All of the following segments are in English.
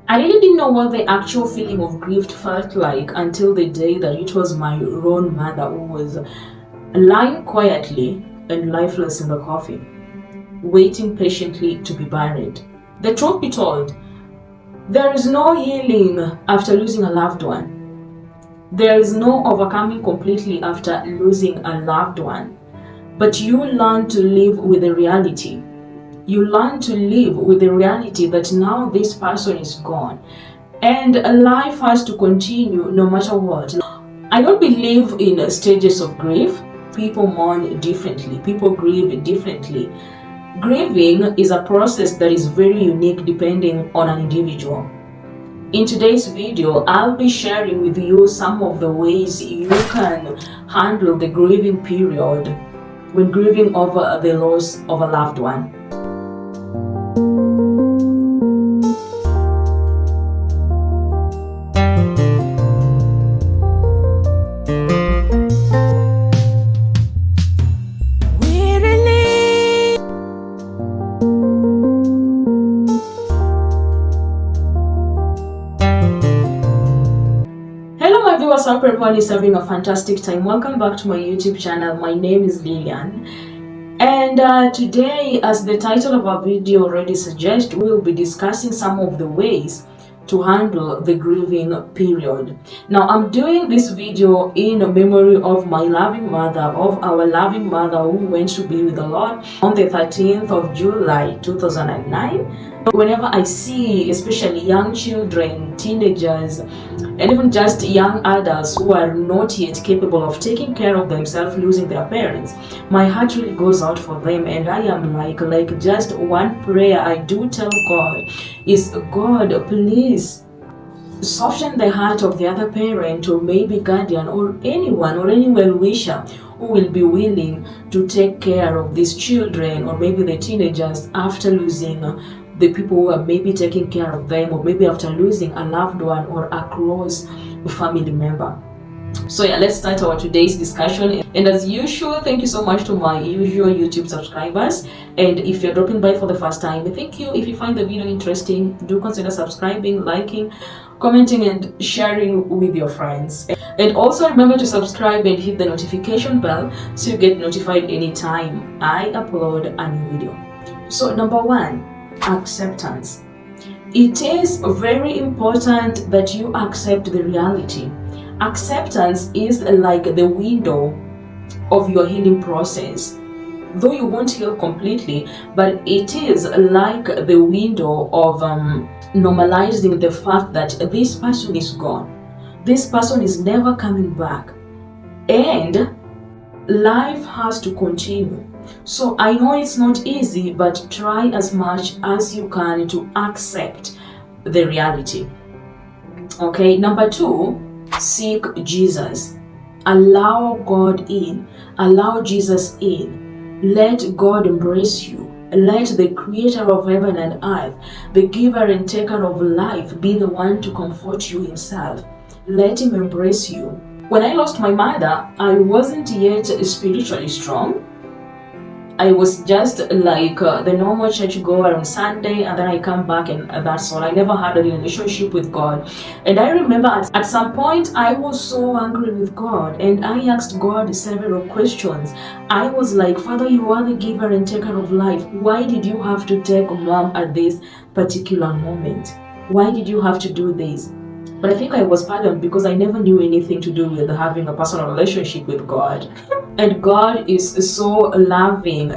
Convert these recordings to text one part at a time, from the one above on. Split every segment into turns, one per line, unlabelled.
I really didn't know what the actual feeling of grief felt like until the day that it was my own mother who was lying quietly and lifeless in the coffin, waiting patiently to be buried. The truth be told, there is no healing after losing a loved one. There is no overcoming completely after losing a loved one. But you learn to live with the reality. You learn to live with the reality that now this person is gone and life has to continue no matter what. I don't believe in stages of grief. People mourn differently, people grieve differently. Grieving is a process that is very unique depending on an individual. In today's video, I'll be sharing with you some of the ways you can handle the grieving period when grieving over the loss of a loved one. What's up, everyone is having a fantastic time. Welcome back to my YouTube channel. My name is Lillian, and today, as the title of our video already suggests, we'll be discussing some of the ways to handle the grieving period. Now, I'm doing this video in memory of my loving mother, of our loving mother who went to be with the Lord on the 13th of July 2009. Whenever I see especially young children, teenagers, and even just young adults who are not yet capable of taking care of themselves losing their parents, my heart really goes out for them, and I am like just one prayer I do tell God is, God, please soften the heart of the other parent or maybe guardian or anyone or any well-wisher who will be willing to take care of these children or maybe the teenagers after losing the people who are maybe taking care of them, or maybe after losing a loved one or a close family member. So yeah, let's start our today's discussion. And as usual, thank you so much to my usual YouTube subscribers. And if you're dropping by for the first time, thank you. If you find the video interesting, do consider subscribing, liking, commenting, and sharing with your friends. And also remember to subscribe and hit the notification bell so you get notified anytime I upload a new video. So number one, acceptance. It is very important that you accept the reality. Acceptance is like the window of your healing process. Though you won't heal completely, but it is like the window of normalizing the fact that this person is gone. This person is never coming back. And life has to continue. So I know it's not easy, but try as much as you can to accept the reality. Okay, number two, seek Jesus. Allow God in. Allow Jesus in. Let God embrace you. Let the creator of heaven and earth, the giver and taker of life, be the one to comfort you himself. Let him embrace you. When I lost my mother, I wasn't yet spiritually strong. I was just like the normal church goer on Sunday, and then I come back and that's all. I never had a relationship with God. And I remember at some point I was so angry with God, and I asked God several questions. I was like, Father, you are the giver and taker of life. Why did you have to take mom at this particular moment? Why did you have to do this? But I think I was pardoned because I never knew anything to do with having a personal relationship with God. And God is so loving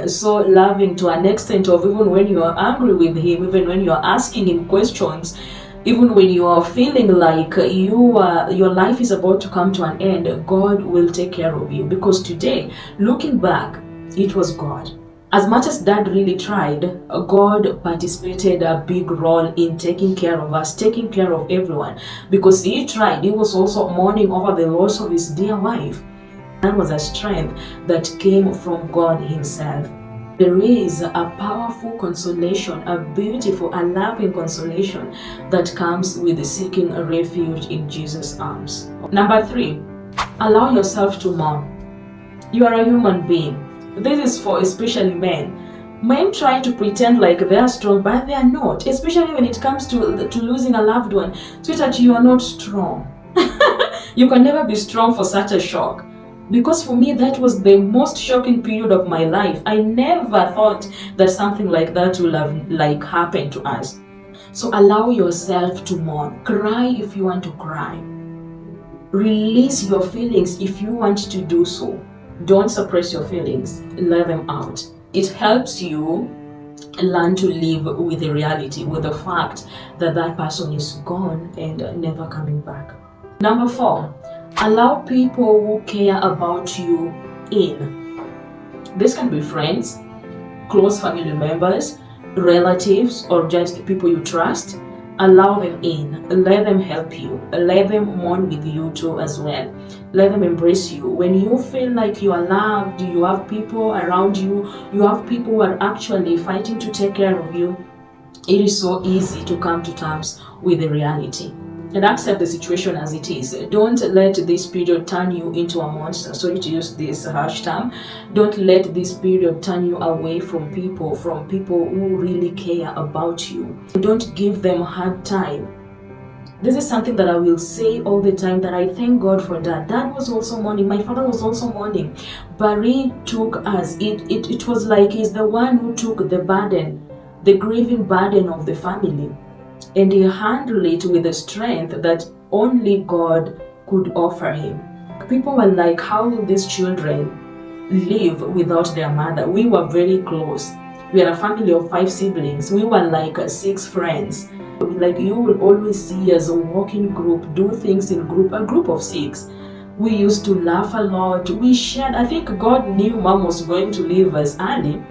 to an extent of even when you are angry with him, even when you are asking him questions, even when you are feeling like your life is about to come to an end, God will take care of you. Because today, looking back, it was God. As much as Dad really tried, God participated a big role in taking care of us, taking care of everyone. Because he tried, he was also mourning over the loss of his dear wife. That was a strength that came from God himself. There is a powerful consolation, a beautiful, a loving consolation that comes with seeking a refuge in Jesus' arms. Number three, allow yourself to mourn. You are a human being. This is for especially men. Men try to pretend like they are strong, but they are not, especially when it comes to losing a loved one. Sweetheart, you are not strong. You can never be strong for such a shock. Because for me, that was the most shocking period of my life. I never thought that something like that will have happened to us. So allow yourself to mourn. Cry if you want to cry. Release your feelings if you want to do so. Don't suppress your feelings. Let them out. It helps you learn to live with the reality, with the fact that that person is gone and never coming back. Number 4, allow people who care about you in. This can be friends, close family members, relatives, or just people you trust. Allow them in. Let them help you. Let them mourn with you too as well. Let them embrace you. When you feel like you are loved, you have people around you, you have people who are actually fighting to take care of you, it is so easy to come to terms with the reality and accept the situation as it is. Don't let this period turn you into a monster. Sorry to use this harsh term. Don't let this period turn you away from people who really care about you. Don't give them a hard time. This is something that I will say all the time, that I thank God for that. Dad was also mourning. My father was also mourning. But he took us. It was like he's the one who took the burden, the grieving burden of the family. And he handled it with the strength that only God could offer him. People were like, how will these children live without their mother? We were very close. We are a family of 5 siblings. We were like 6 friends. Like, you will always see us a walking group, do things in group, a group of 6. We used to laugh a lot. We shared. I think God knew Mom was going to leave us early.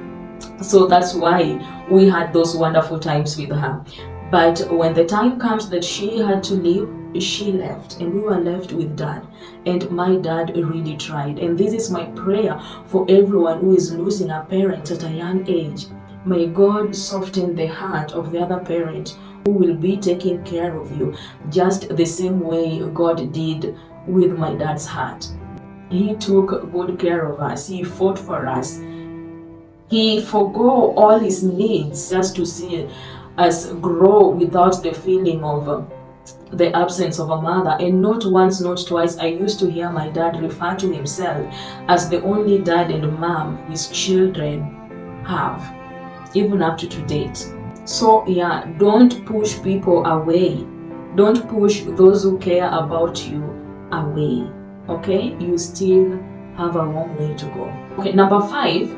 So that's why we had those wonderful times with her. But when the time comes that she had to leave, she left, and we were left with Dad. And my dad really tried. And this is my prayer for everyone who is losing a parent at a young age. May God soften the heart of the other parent who will be taking care of you, just the same way God did with my dad's heart. He took good care of us. He fought for us. He forgo all his needs just to see us grow without the feeling of the absence of a mother. And not once, not twice, I used to hear my dad refer to himself as the only dad and mom his children have, even up to date. So yeah, don't push people away. Don't push those who care about you away. Okay? You still have a long way to go. Okay, number 5.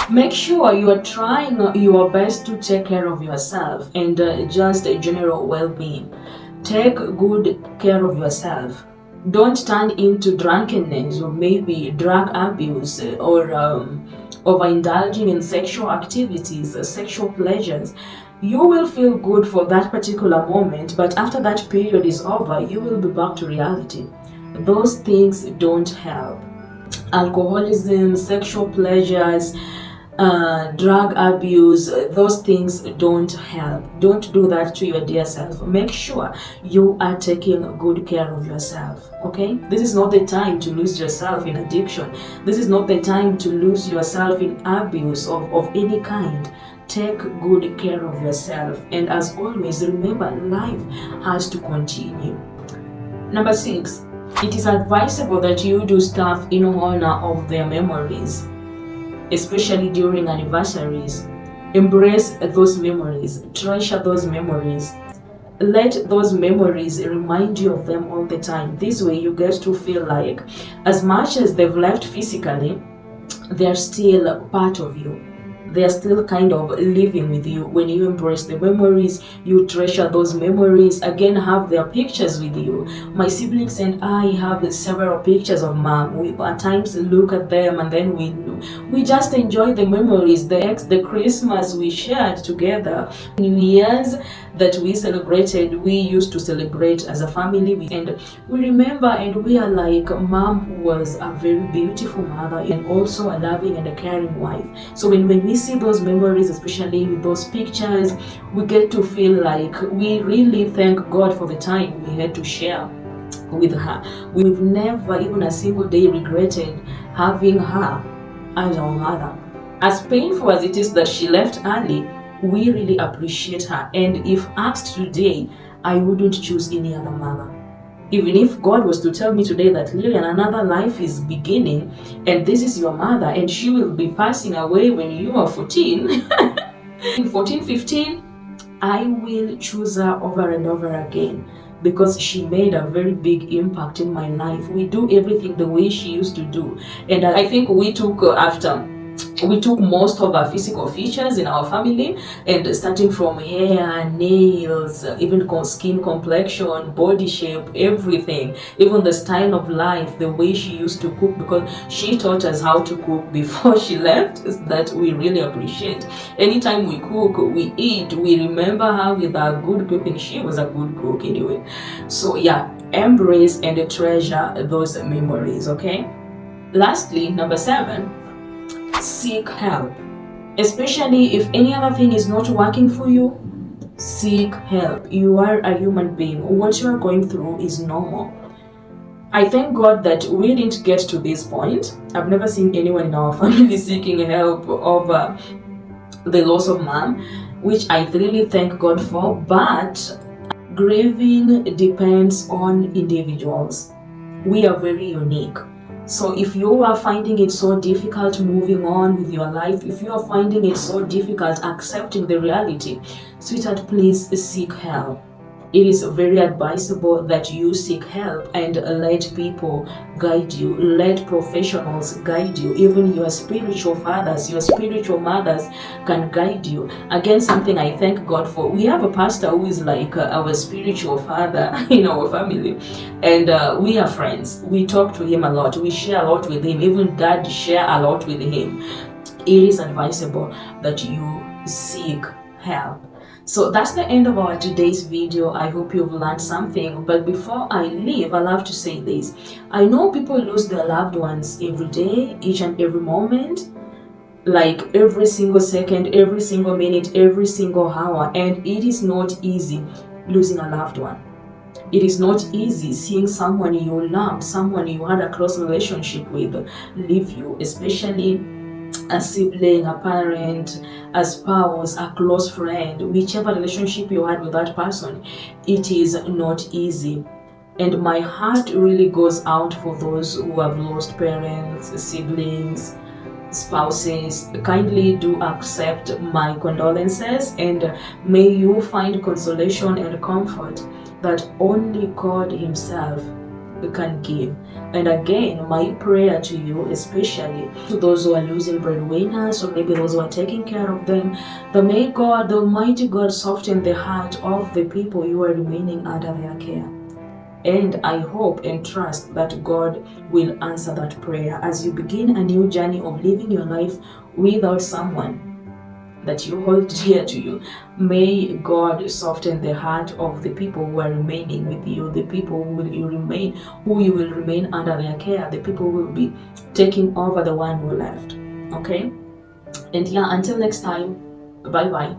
Make sure you are trying your best to take care of yourself and just general well-being. Take good care of yourself. Don't turn into drunkenness or maybe drug abuse or overindulging in sexual activities, sexual pleasures. You will feel good for that particular moment, but after that period is over, you will be back to reality. Those things don't help. Alcoholism, sexual pleasures, drug abuse, those things don't help. Don't do that to your dear self. Make sure you are taking good care of yourself. Okay, this is not the time to lose yourself in addiction. This is not the time to lose yourself in abuse of any kind. Take good care of yourself, and as always, remember, life has to continue. Number 6, it is advisable that you do stuff in honor of their memories, especially during anniversaries. Embrace those memories, treasure those memories. Let those memories remind you of them all the time. This way you get to feel like, as much as they've left physically, they're still part of you. They're still kind of living with you. When you embrace the memories, you treasure those memories. Again, have their pictures with you. My siblings and I have several pictures of Mom. We at times look at them, and then we just enjoy the memories. The Christmas we shared together, New Year's that we celebrated, we used to celebrate as a family, and we remember, and we are like, Mom was a very beautiful mother and also a loving and a caring wife. So when we see those memories, especially with those pictures, we get to feel like we really thank God for the time we had to share with her. We've never even a single day regretted having her as our mother. As painful as it is that she left early, we really appreciate her. And if asked today, I wouldn't choose any other mother. Even if God was to tell me today that Lillian, another life is beginning, and this is your mother, and she will be passing away when you are 14, in 14, 15, I will choose her over and over again because she made a very big impact in my life. We do everything the way she used to do. And I think we took most of our physical features in our family, and starting from hair, nails, even skin complexion, body shape, everything, even the style of life, the way she used to cook, because she taught us how to cook before she left, that we really appreciate. Anytime we cook, we eat, we remember her with our good cooking. She was a good cook anyway. So yeah, embrace and treasure those memories, okay? Lastly, number 7, seek help. Especially if any other thing is not working for you, seek help. You are a human being. What you are going through is normal. I thank God that we didn't get to this point. I've never seen anyone in our family seeking help over the loss of mom, which I really thank God for. But grieving depends on individuals. We are very unique. So if you are finding it so difficult moving on with your life, if you are finding it so difficult accepting the reality, sweetheart, please seek help. It is very advisable that you seek help and let people guide you, let professionals guide you. Even your spiritual fathers, your spiritual mothers can guide you. Again, something I thank God for. We have a pastor who is like our spiritual father in our family, and we are friends. We talk to him a lot. We share a lot with him. Even dad share a lot with him. It is advisable that you seek help. So that's the end of our today's video. I hope you've learned something. But before I leave, I love to say this. I know people lose their loved ones every day, each and every moment, like every single second, every single minute, every single hour. And it is not easy losing a loved one. It is not easy seeing someone you loved, someone you had a close relationship with, leave you, especially a sibling, a parent, a spouse, a close friend, whichever relationship you had with that person. It is not easy. And my heart really goes out for those who have lost parents, siblings, spouses. Kindly do accept my condolences, and may you find consolation and comfort that only God Himself can give. And again, my prayer to you, especially to those who are losing breadwinners, or maybe those who are taking care of them, that may God, the Almighty God, soften the heart of the people you are remaining under their care. And I hope and trust that God will answer that prayer as you begin a new journey of living your life without someone that you hold dear to you. May God soften the heart of the people who are remaining with you, the people who you will remain under their care, the people who will be taking over the one who left. Okay? And yeah, until next time, bye bye.